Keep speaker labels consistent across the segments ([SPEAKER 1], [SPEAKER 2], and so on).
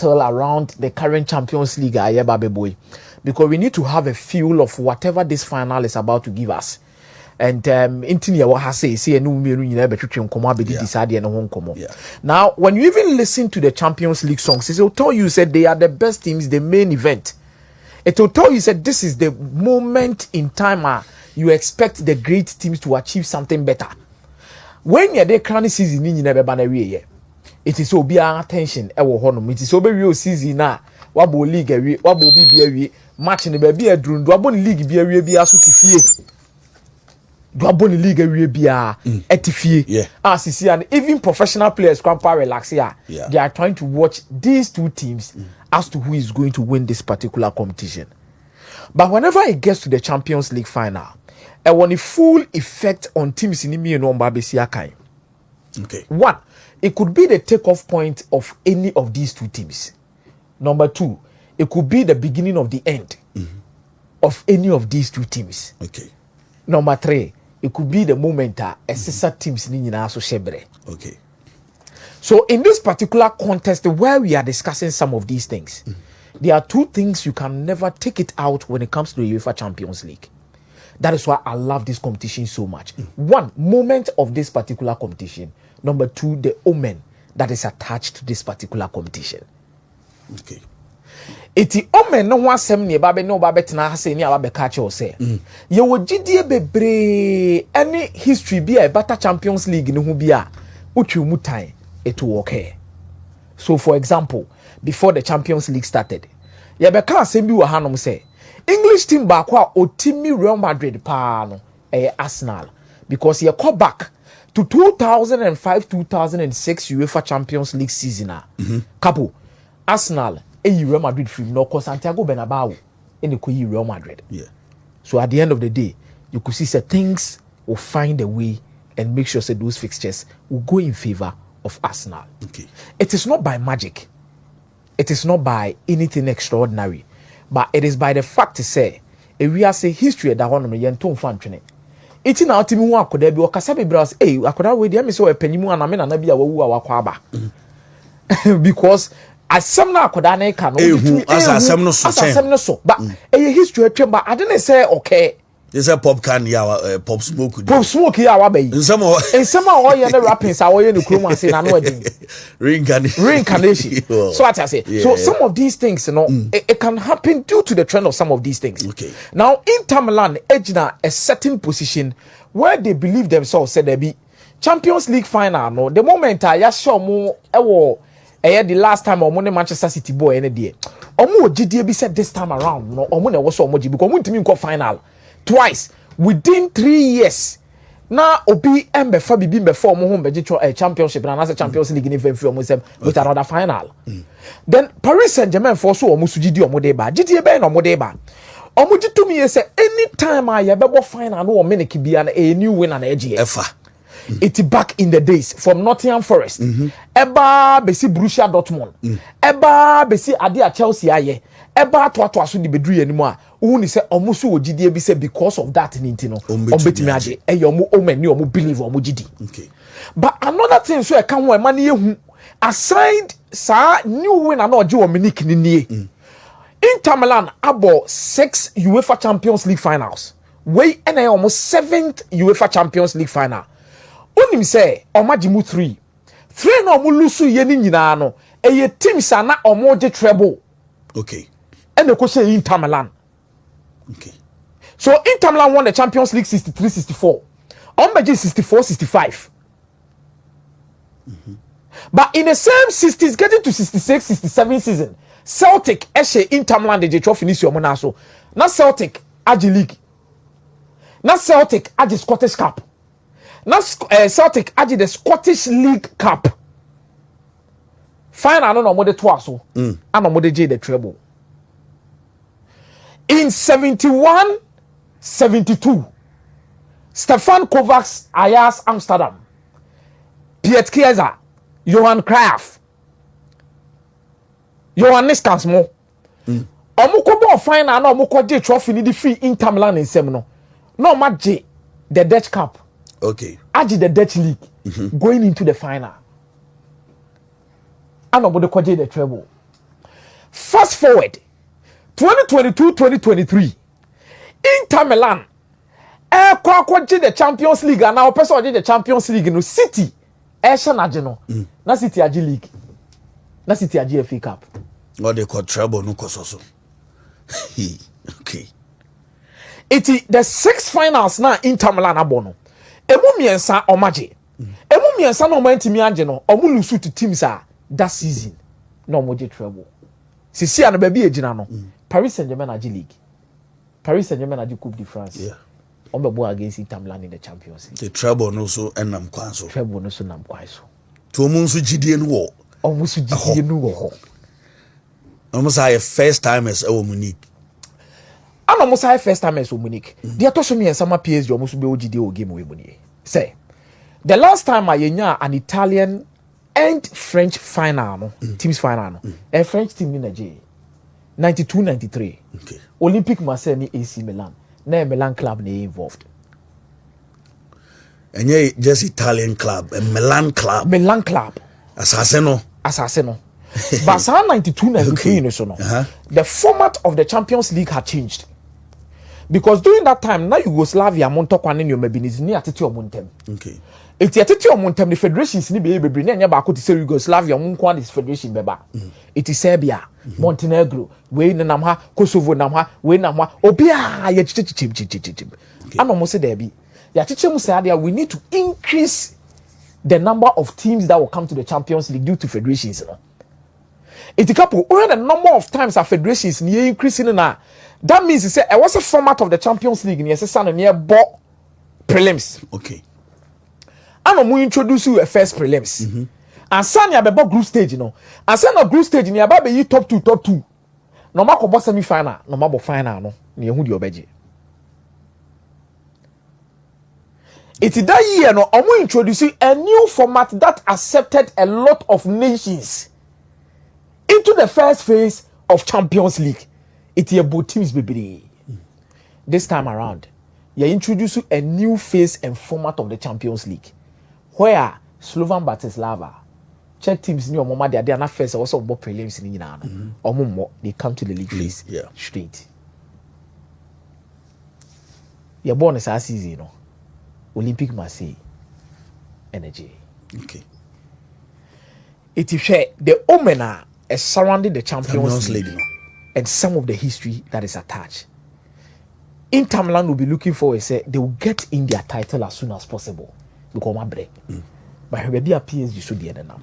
[SPEAKER 1] around the current Champions League, boy, because we need to have a feel of whatever this final is about to give us. And what has say no now when you even listen to the Champions League songs, it will tell you said they are the best teams, the main event. It will tell you said this is the moment in time you expect the great teams to achieve something better. When you're the current season in never ban it is obi attention ewo honom, it is obi real season na wabo league awie wabo bi match ne ba bi adrun do abo league bi awie bi aso tifie do abo league awie bia etifie sisi and even professional players can relax here. They are trying to watch these two teams as to who is going to win this particular competition. But whenever it gets to the Champions League final, it want a full effect on teams in the no mbabesi akai.
[SPEAKER 2] Okay.
[SPEAKER 1] One, it could be the takeoff point of any of these two teams. Number two, it could be the beginning of the end of any of these two teams.
[SPEAKER 2] Okay.
[SPEAKER 1] Number three, it could be the moment sister teams ni nyina so shebre.
[SPEAKER 2] Okay.
[SPEAKER 1] So in this particular contest where we are discussing some of these things, there are two things you can never take it out when it comes to the UEFA Champions League. That is why I love this competition so much. One, moment of this particular competition. Number two, the omen that is attached to this particular competition.
[SPEAKER 2] Okay.
[SPEAKER 1] Iti omen no wasem ne ba be no ba betena ha se ni aba be ka che o se. Ye wo gidie bebre any history bi a better Champions League ne ho bi a utwi mu tan it will okay. So for example, before the Champions League started, ye be ka asem bi wo hanom say English team ba kwa otimi Real Madrid pa no Arsenal, because ye call back to 2005-2006 UEFA Champions League season couple Arsenal Real Madrid film no cause Santiago Bernabeu in the Real Madrid. So at the end of the day, you could see that things will find a way and make sure that those fixtures will go in favor of Arsenal.
[SPEAKER 2] Okay.
[SPEAKER 1] It is not by magic. It is not by anything extraordinary. But it is by the fact to say, if we are say history that one me yen ton fan twene. Iti na otimi hu akoda bi okasa be bras akoda we dey me say o panimu ana me na na bia wawu a wakwa aba. Because asem na akoda na ka no
[SPEAKER 2] asem no
[SPEAKER 1] so but history atwem ba ade ne say okay.
[SPEAKER 2] This a pop can ya pop smoke.
[SPEAKER 1] Pop smoke ya wa bayi.
[SPEAKER 2] Nsem
[SPEAKER 1] o ye na rappings a wo ye no krom ase na no adin. Reincarnation. So what I say. Yeah. So some of these things, you know, it can happen due to the trend of some of these things.
[SPEAKER 2] Okay.
[SPEAKER 1] Now Inter Milan edging a certain position where they believe themselves said they be Champions League final. No, the moment I show mo the last time omo Manchester City boy any day. Omo GDA be said this time around. No, omo na was omo because omo ntimi nko final twice within 3 years. Now obi embefa bibi before omo home beje championship na na Champions League ni venfi omo sem with another final. Then Paris Saint-Germain for so omo sugidi omo dey ba. GDA be na omo dey ba. Omo gitumi say anytime I bebo final no omo neki bia na a new winner na eje.
[SPEAKER 2] Efa.
[SPEAKER 1] It's back in the days from Nottingham Forest. Eba besi Borussia Dortmund. Eba besi Adia Chelsea aye. Eba to aso di bedru yanimu a who ni say omo so ogidie bi say because of that ninti no ombetimi age omo omani omo believe omo gidi.
[SPEAKER 2] Okay.
[SPEAKER 1] But another thing so e kan ho e ma na yehu aside sa new winner na oje o Munich ni nie. Inter Milan abo 6 UEFA Champions League finals. We na almost 7th UEFA Champions League final. Onim say omajimu 3 na omo lusu ye ni nyina no eye teams na omo je treble.
[SPEAKER 2] Okay.
[SPEAKER 1] And they say Inter Milan.
[SPEAKER 2] Okay.
[SPEAKER 1] So Inter Milan won the Champions League 63-64. Ombeji 64-65. But in the same 60s, getting to 66-67 season, Celtic eshe Inter Milan de trophy finish your monaso. Na Celtic Agi League. Na Celtic Agi Scottish Cup. Na Celtic Agi the Scottish League Cup. Final no more the twaso. And no more the treble. In 71-72, Stefan Kovacs, Ajax Amsterdam, Piet Kiezer, Johan Cruyff, Johan Niskansmo. Omukobo final no omukọ je trophy ni di free Inter Milan in semino. No match the Dutch Cup.
[SPEAKER 2] Okay.
[SPEAKER 1] Aji the Dutch League going into the final. And nobody kwaje the treble. Fast forward 2022-2023 Inter Milan kwakwaje the Champions League and now person the Champions League no City na no na City agi league na City agi FA Cup
[SPEAKER 2] what they call treble no kososo. Okay,
[SPEAKER 1] the 6 finals na Inter Milan abono emu miensa omaje emu miensa no mantimi age no omu lose to teams that season no moje treble sisi ana ba bi ejina no Paris Saint-Germain agi league Paris Saint-Germain agi Coupe de France
[SPEAKER 2] yeah,
[SPEAKER 1] on be go against Inter Milan in the Champions League
[SPEAKER 2] the treble no so enam kwan so
[SPEAKER 1] treble no so nam kwan so
[SPEAKER 2] to omunsu gidie no wo
[SPEAKER 1] almost gidie no wo ho
[SPEAKER 2] almost our first time as our Munich.
[SPEAKER 1] And almost our first time as Munich. They told me and some PSG almost be OGD or game with money. Say, the last time I knew an Italian and French final, teams final, a French team in Nigeria, 92-93.
[SPEAKER 2] Okay.
[SPEAKER 1] Olympic Marseille ni AC Milan. Na Milan club ni involved.
[SPEAKER 2] And yeah, just Italian club, a Milan club.
[SPEAKER 1] Milan club.
[SPEAKER 2] Assassino.
[SPEAKER 1] But 92-93
[SPEAKER 2] Okay.
[SPEAKER 1] so no. The format of the Champions League had changed. Because during that time, now Yugoslavia, Montokwane, and Yomebiniz, near Titi Montem.
[SPEAKER 2] Okay.
[SPEAKER 1] It's a Titi Montem, the federations ni be able to bring back to say Yugoslavia, Munkwan is federation beba. It is Serbia, Montenegro, we Namha, Kosovo Namha, we Namha, Obia, Yachim. And almost say there be. Yachim said we need to increase the number of teams that will come to the Champions League due to federations. It's a couple when the number of times our federations near increasing now. That means it was a format of the Champions League near near ball prelims.
[SPEAKER 2] Okay.
[SPEAKER 1] And we introduce you a first prelims. And Sanya bebo group stage, you know. And Sanya group stage near baby you top two. No matter what semi final, no matter final, no near who your beji. It's that year no we introduce a new format that accepted a lot of nations into the first phase of Champions League. It's your both teams baby. This time around, you introduce a new phase and format of the Champions League, where Slovan Bratislava, Czech teams near Mama they are not first also about prelims in Iran. Or they come to the league phase straight. Your bonus as season, you know. Olympic Marseille energy.
[SPEAKER 2] Okay.
[SPEAKER 1] It is the omena is surrounding the Champions League.
[SPEAKER 2] No.
[SPEAKER 1] And some of the history that is attached. Inter Milan will be looking forward, say they will get in their title as soon as possible. Because my break. But maybe a PSG should be now.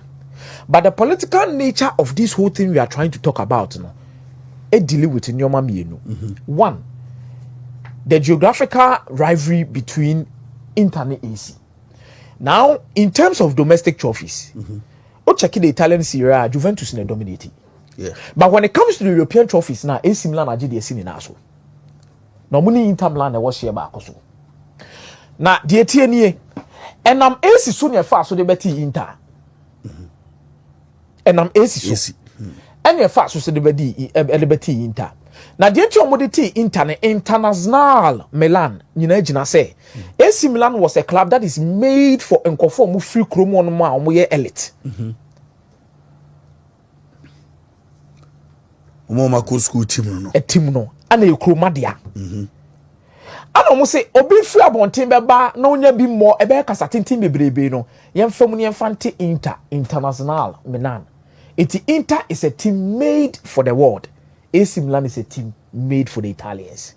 [SPEAKER 1] But the political nature of this whole thing we are trying to talk about, it dealing with Nyoma Mienu. One, the geographical rivalry between Inter and AC. Now, in terms of domestic trophies, check the Italian Serie A, Juventus is dominating.
[SPEAKER 2] Yeah.
[SPEAKER 1] But when it comes to the European trophies, now AC Milan are the scene now so. No money Inter Milan was share back also. Now the TNA and I'm AC soon fast so they bet Inter. And I'm AC so. And you fast so they bet Inter. Now the TNA Inter International Milan, you know, say AC Milan was a club that is made for enconform free chromo on my elite.
[SPEAKER 2] School team no.
[SPEAKER 1] A team no. And a chromadia. And almost say, Obi free about Timber no nya be more a bear casatin team be no. Yan family infante International Milan. Inter is a team made for the world. AC Milan is a team made for the Italians.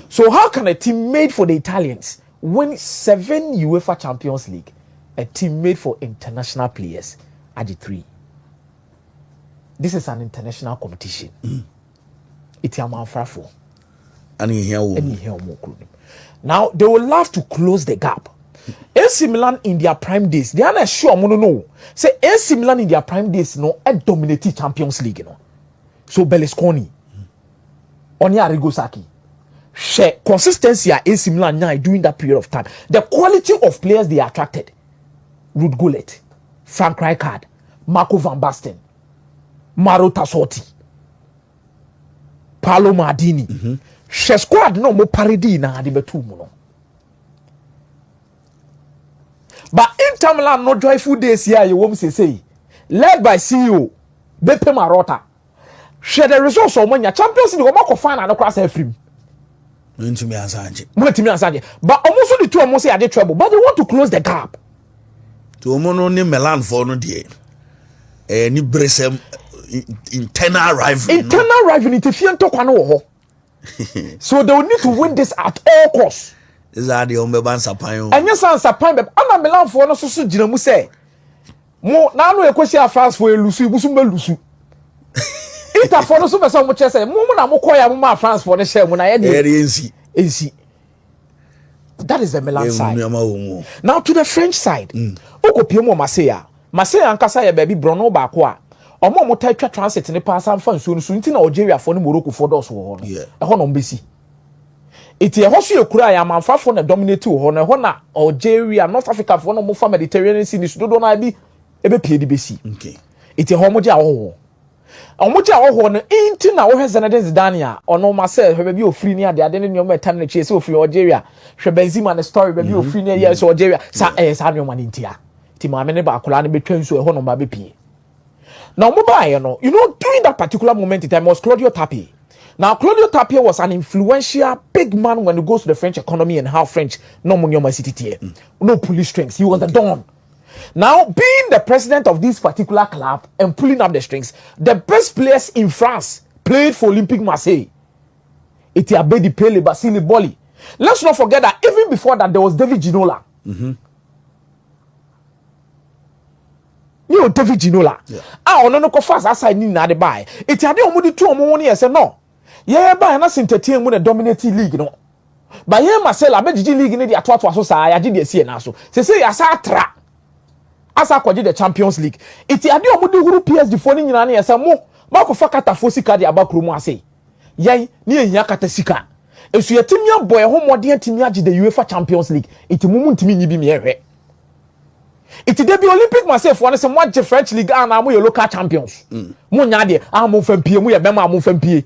[SPEAKER 1] So how can a team made for the Italians win 7 UEFA Champions League? A team made for international players at the 3. This is an international competition. It's a manfrafo. Now they will love to close the gap. AC Milan in their prime days, they are not sure. No. Say AC Milan in their prime days, no, a dominated Champions League, you know. So Berlusconi, Onya Rigosaki, share consistency at AC Milan now during that period of time. The quality of players they attracted: Ruud Gullit, Frank Rijkaard, Marco van Basten, Mauro Tassotti, Paolo Maldini. She squad no mo parody na de betu mu no. But Inter Milan no joyful days here you won't say led by CEO Beppe Marotta share the results of manya Champions League o final no cross afrim
[SPEAKER 2] ntumi ansanje
[SPEAKER 1] but almost the two almost say they trouble but they want to close the gap
[SPEAKER 2] to omo no Milan for no de ni bresem internal rivalry
[SPEAKER 1] interfere to kwa no ho so they will need to win this at all costs.
[SPEAKER 2] Is that the Ombebansa Pine?
[SPEAKER 1] And yes, answer Pine, but I'm Milan for no so Jinamu say. Mo now no question France for Lucy, Busumba Lucy. It a for no super so much say, Mumma Mokoya France for the share when I had the AC. That is the Milan side. Now to the French side. Oko Pimo Marseille. Marseille and Kasaya baby Bruno Bakwa. Omo mo type transit ne pass am fan so nti na Algeria for ne Morocco for dos wo no. E ho no mbesi. Iti e ho so ekura ya manfa for na dominate wo no. E ho na Algeria, North Africa for no mo fa Mediterranean Sea ni so do na bi e be pie di besi.
[SPEAKER 2] Okay.
[SPEAKER 1] Iti ho mo je awo. Omo je awo no inti na wo hwe Zinedine Zidane a ono ma say hwe bi ofiri ni ade ne nyoma etam na chie say ofiri Algeria. Hwe Benzema ne story be bi ofiri ni yes Algeria. Sa sa nyoma ni ntia. Ti ma me ne ba akola ne betwa nso e ho no ma be pie. Now, during that particular moment in time was Claudio Tapie. Now, Claudio Tapie was an influential big man when it goes to the French economy and how French no money city no police strings. He was the don. Now, being the president of this particular club and pulling up the strings, the best players in France played for Olympique Marseille. Iti Abedi Pele, Basile Boli. Let's not forget that even before that, there was David Ginola. David Ginola. No ko fast aside ni na de buy. It ade omo di two omo woni say no. Ye buy na entertain mu na dominate league no. Ba ye Marcel abegigi league ni de ato so sa ya de sie na so. Say asa tra. Asa kwaje the Champions League. It ade omo di huru PSG fo ni nyina na say mo ko fa kata fo sika de abakro mu ase. Ye ni ehia kata sika. Esu yetimia boy ho modern timi age the UEFA Champions League. It mumu ntimi nyi bi me ehwe. It dey be Olympic Marseille for say mo je French League and am your local champions. Mo nya de am fam pie mo ye bema am fam pie.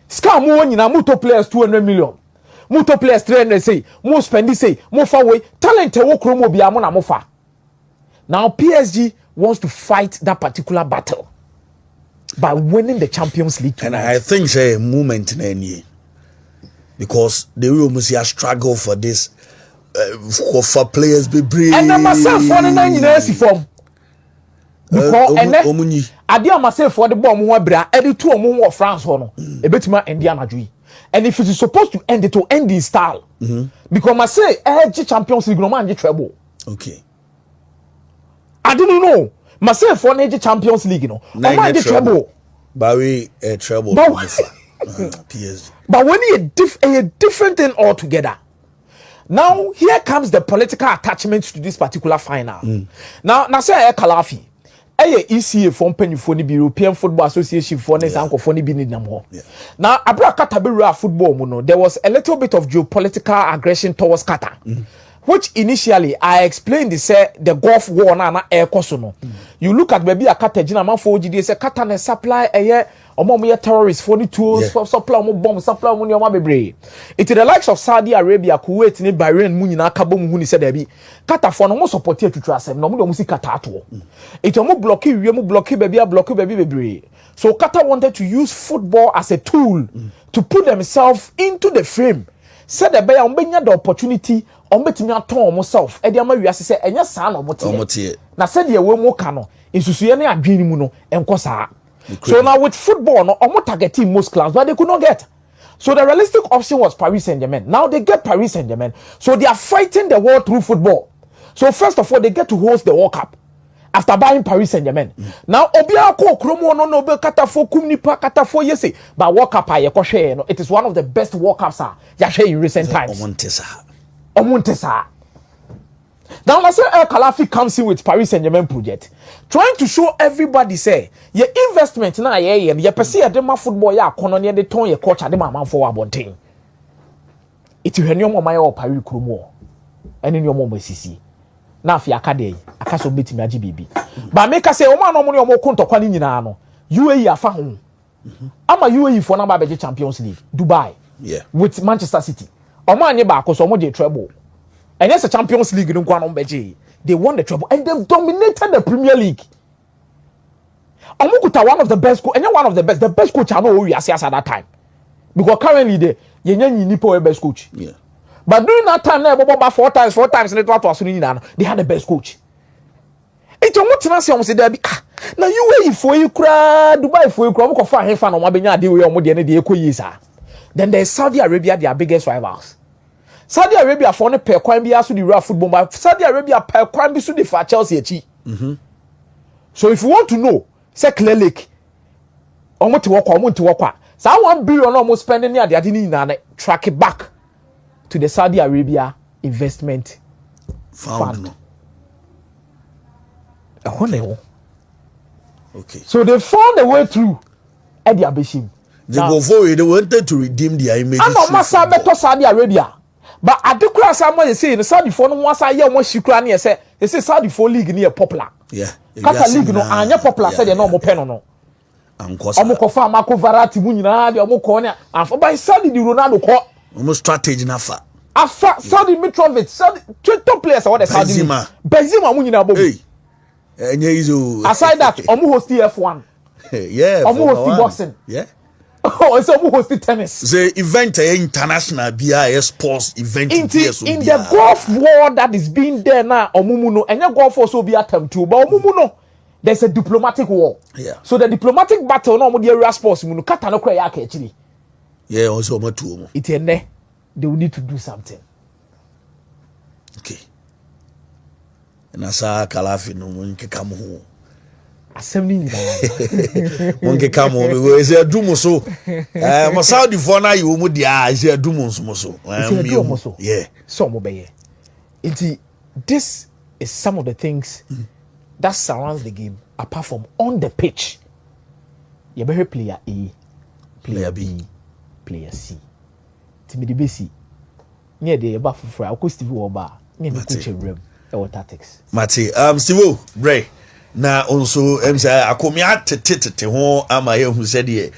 [SPEAKER 1] Scam mo nyina mo top players 200 million. Mo top players 300 say, mo spend say, mo fa way talent e wo kro mo bia mo na mo fa. Now PSG wants to fight that particular battle by winning the Champions League tonight.
[SPEAKER 2] And I think say a moment in any because they will almost struggle for this for players be brave
[SPEAKER 1] and myself for the 9 years form because and adia myself for the bomb ho bra e to omo France ho no e betima endi anadwi and if it is supposed to end it to end in style because Marseille Champions League no man treble.
[SPEAKER 2] Okay,
[SPEAKER 1] I didn't know myself for the Champions League no man treble
[SPEAKER 2] but we treble PSG
[SPEAKER 1] but when a different thing altogether. Now here comes the political attachment to this particular final. Now say Kalafi. ECA from Pennyphone, European Football Association for Uncle Phony Bin Namo. Now Abra Katabira football mono, there was a little bit of geopolitical aggression towards Qatar. Which initially I explained the Gulf War na air kosono. You look at maybe a Qatar man for GD say Qatar ne supply omo terrorists for the tools supply omo bomb supply money omo bebre. It is the likes of Saudi Arabia, Kuwait, ni Bahrain mu nyina ka bom hu ni say dabi. Qatar for no mo support to asem no mo si Qatar to. It omo block baby bebre. So Qatar wanted to use football as a tool to put themselves into the frame. Said the bear ombenya the opportunity ombetimi aton omoself e de ama wiase se enya saa na omotie na said ye we mo ka no nsusuye na adwini mu no enko saa. So now with football no omo targeting most clubs but they could not get. So the realistic option was Paris Saint-Germain. Now they get Paris Saint-Germain. So they are fighting the world through football. So first of all they get to host the World Cup after buying Paris Saint-Germain. Now obia ko kromo no be katafo kum nipa katafo yese but World Cup aye ko hwe no it is one of the best World Cups ya hwe in recent times. Omontesa. Now let's say El Khalafi comes in with Paris Saint-Germain project trying to show everybody say your investment na ye pese ye dem football ya kono ne de ton ye culture dem man for abonten. It hwani omo man ye Paris kromo ene ne omo masisi. Na afi akade aka so betimi agi bibi ba make say o ma no mo ne o kontokwa ni nyina no UAE afa ho ama UAE for na ba be Champions League Dubai with Manchester City o ma anye ba akoso mo je treble and yes the Champions League no kwa no beje they won the treble and they've dominated the Premier League Omukuta one of the best coach, and one of the best coach I know we are at that time. Because currently the Yenyan Nipo best coach.
[SPEAKER 2] Yeah.
[SPEAKER 1] But during that time, about four times, and it was they had the best coach. It's almost almost there. Now you wait for you cry, Dubai for you cry, go find him fan on Mabenya, the way on the end of the equation. Then there's Saudi Arabia, their biggest rivals. Saudi Arabia for the per crime be asked to the real football, but Saudi Arabia per crime be the for Chelsea. So if you want to know, say Clear Lake, I want to walk. So I want billion almost spending near the Adini track it back to the Saudi Arabia investment fund.
[SPEAKER 2] Okay.
[SPEAKER 1] So they found a way through Eddie Abeshim.
[SPEAKER 2] They go forward, they wanted to redeem their image.
[SPEAKER 1] I'm not Massa better Saudi Arabia. But I do cry someone say the Saudi for no once I hear what she cry say they say Saudi for league near popular.
[SPEAKER 2] Yeah.
[SPEAKER 1] Kata league no anya popular said they no more pen no. Omo fa Marco Verratti mu nyina de omo ko ne and by Saudi the Ronaldo ko
[SPEAKER 2] almost strategy na fa.
[SPEAKER 1] Afa Saudi Mitrovic Saudi top players what the Saudi Benzema mu nyina bobu. Aside that omo host F1.
[SPEAKER 2] Yeah.
[SPEAKER 1] Omo host boxing.
[SPEAKER 2] Yeah.
[SPEAKER 1] Oh, it's almost host tennis.
[SPEAKER 2] The event international BIS sports event
[SPEAKER 1] in the golf war that is being there now omumu no enya golf also be attempt to but omumu no there's a diplomatic war.
[SPEAKER 2] Yeah.
[SPEAKER 1] So the diplomatic battle no omo the area sports mu no kata no kra ya ka actually.
[SPEAKER 2] Yeah, also omo two omo.
[SPEAKER 1] It ene they will need to do something.
[SPEAKER 2] Okay. Na sa kalafi no nkeka mo ho.
[SPEAKER 1] Assembly
[SPEAKER 2] Monkey come on, is a dumo so. Saudi for now you would is a dumo so. Yeah,
[SPEAKER 1] some obey. This is some of the things that surrounds the game apart from on the pitch. You better player A, player B, player C. Timmy Besi. Near the above for our Steve Oba, near the coach room, our tactics.
[SPEAKER 2] Mati, Steve, Bray. Na also say akomia tete ho ama ye hu sɛ de